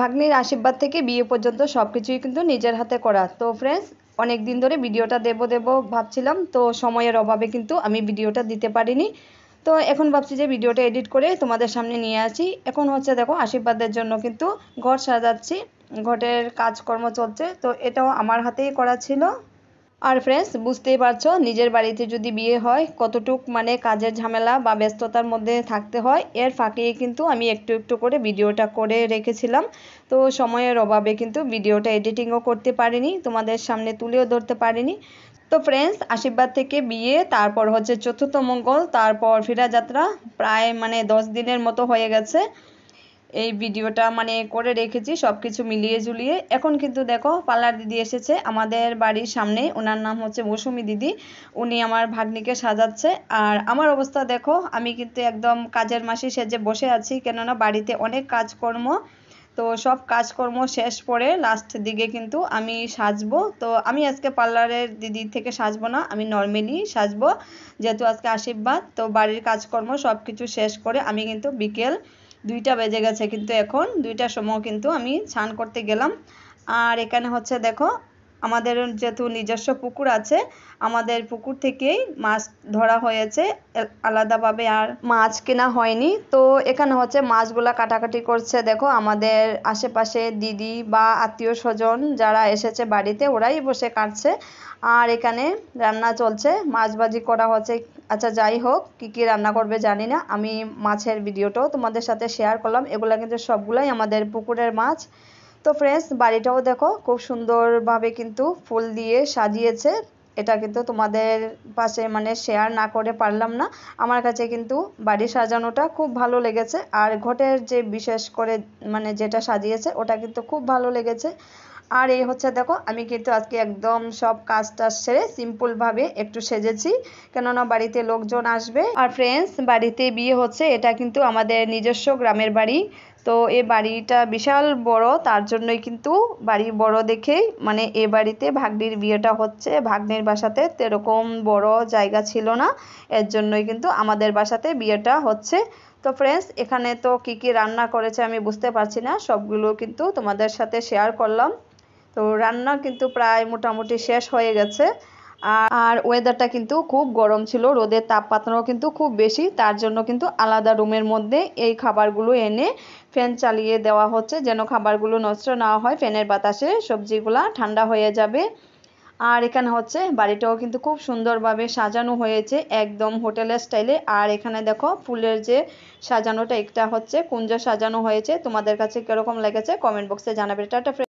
ভাগ্নির আশীর্বাদ থেকে বিয়ে পর্যন্ত সব কিছুই কিন্তু নিজের হাতে করা। তো ফ্রেন্ডস, অনেক দিন ধরে ভিডিওটা দেব ভাবছিলাম, তো সময়ের অভাবে কিন্তু আমি ভিডিওটা দিতে পারিনি। তো এখন ভাবছি যে ভিডিওটা এডিট করে তোমাদের সামনে নিয়ে আসি। এখন হচ্ছে দেখো আশীর্বাদের জন্য কিন্তু ঘর সাজাচ্ছি, ঘরের কাজকর্ম চলছে, তো এটাও আমার হাতেই করা ছিল। আর ফ্রেন্ডস, বুঝতেই পারছো নিজের বাড়িতে যদি বিয়ে হয় কতটুক মানে কাজের ঝামেলা বা ব্যস্ততার মধ্যে থাকতে হয়। এর ফাঁকে কিন্তু আমি একটু একটু করে ভিডিওটা করে রেখেছিলাম। তো সময়ের অভাবে কিন্তু ভিডিওটা এডিটিংও করতে পারিনি, তোমাদের সামনে তুলেও ধরতে পারিনি। তো ফ্রেন্ডস, আশীর্বাদ থেকে বিয়ে, তারপর হচ্ছে চতুর্থ মঙ্গল, তারপর ফিরা যাত্রা, প্রায় মানে 10 দিনের মতো হয়ে গেছে। এই ভিডিওটা মানে করে রেখেছি সব কিছু মিলিয়ে ঝুলিয়ে। এখন কিন্তু দেখো পার্লার দিদি এসেছে আমাদের বাড়ির সামনে, ওনার নাম হচ্ছে মৌসুমি দিদি। উনি আমার ভাগ্নিকে সাজাচ্ছে। আর আমার অবস্থা দেখো, আমি কিন্তু একদম কাজের মাসি সেজে বসে আছি, কেননা বাড়িতে অনেক কাজকর্ম। তো সব কাজকর্ম শেষ করে লাস্ট দিকে কিন্তু আমি সাজবো। তো আমি আজকে পার্লারের দিদি থেকে সাজবো না, আমি নর্মালি সাজবো, যেহেতু আজকে আশীর্বাদ। তো বাড়ির কাজকর্ম সব কিছু শেষ করে আমি কিন্তু বিকেল 2টা বেজে গেছে, কিন্তু এখন 2টার সময় কিন্তু আমি স্নান করতে গেলাম। আর এখানে হচ্ছে দেখো আমাদের যেহেতু নিজস্ব পুকুর আছে, আমাদের পুকুর থেকেই মাছ ধরা হয়েছে, আলাদাভাবে আর মাছ কেনা হয়নি। তো এখানে হচ্ছে মাছগুলা কাটাকাটি করছে দেখো আমাদের আশেপাশে দিদি বা আত্মীয় স্বজন যারা এসেছে বাড়িতে, ওরাই বসে কাটছে। আর এখানে রান্না চলছে, মাছ ভাজি করা হচ্ছে। আচ্ছা যাই হোক, কী কী রান্না করবে জানি না, আমি মাছের ভিডিওটাও তোমাদের সাথে শেয়ার করলাম। এগুলা কিন্তু সবগুলাই আমাদের পুকুরের মাছ। তো ফ্রেন্ডস, বাড়িটাও দেখো খুব সুন্দরভাবে কিন্তু ফুল দিয়ে সাজিয়েছে। এটা কিন্তু তোমাদের পাশে মানে শেয়ার না করে পারলাম না। আমার কাছে কিন্তু বাড়ি সাজানোটা খুব ভালো লেগেছে। আর ঘটের যে বিশেষ করে মানে যেটা সাজিয়েছে ওটা কিন্তু খুব ভালো লেগেছে। আর এই হচ্ছে দেখো আমি কিন্তু আজকে একদম সব কাজটা সেরে সিম্পলভাবে একটু সেজেছি, কেননা বাড়িতে লোকজন আসবে। আর ফ্রেন্ডস, বাড়িতে বিয়ে হচ্ছে, এটা কিন্তু আমাদের নিজস্ব গ্রামের বাড়ি। তো এই বাড়িটা বিশাল বড়, তার জন্যই কিন্তু বাড়ি বড় দেখেই মানে এ বাড়িতে ভাগ্নির বিয়েটা হচ্ছে। ভাগ্নির বাসাতে এরকম বড় জায়গা ছিল না, এর জন্যই কিন্তু আমাদের বাসাতে বিয়েটা হচ্ছে। তো ফ্রেন্ডস, এখানে তো কি কি রান্না করেছে আমি বুঝতে পারছি না, সবগুলো কিন্তু তোমাদের সাথে শেয়ার করলাম। তো রান্না কিন্তু প্রায় মোটামুটি শেষ হয়ে গেছে। আর ওয়েদারটা কিন্তু খুব গরম ছিল, রোদের তাপমাত্রাও কিন্তু খুব বেশি, তার জন্য কিন্তু আলাদা রুমের মধ্যে এই খাবারগুলো এনে ফ্যান চালিয়ে দেওয়া হচ্ছে, যেন খাবারগুলো নষ্ট না হয়, ফ্যানের বাতাসে সবজিগুলা ঠান্ডা হয়ে যাবে। আর এখানে হচ্ছে বাড়িটাও কিন্তু খুব সুন্দরভাবে সাজানো হয়েছে, একদম হোটেলের স্টাইলে। আর এখানে দেখো ফুলের যে সাজানোটা, একটা হচ্ছে কুঞ্জ সাজানো হয়েছে। তোমাদের কাছে কিরকম লেগেছে কমেন্ট বক্সে জানাবে। টাটা।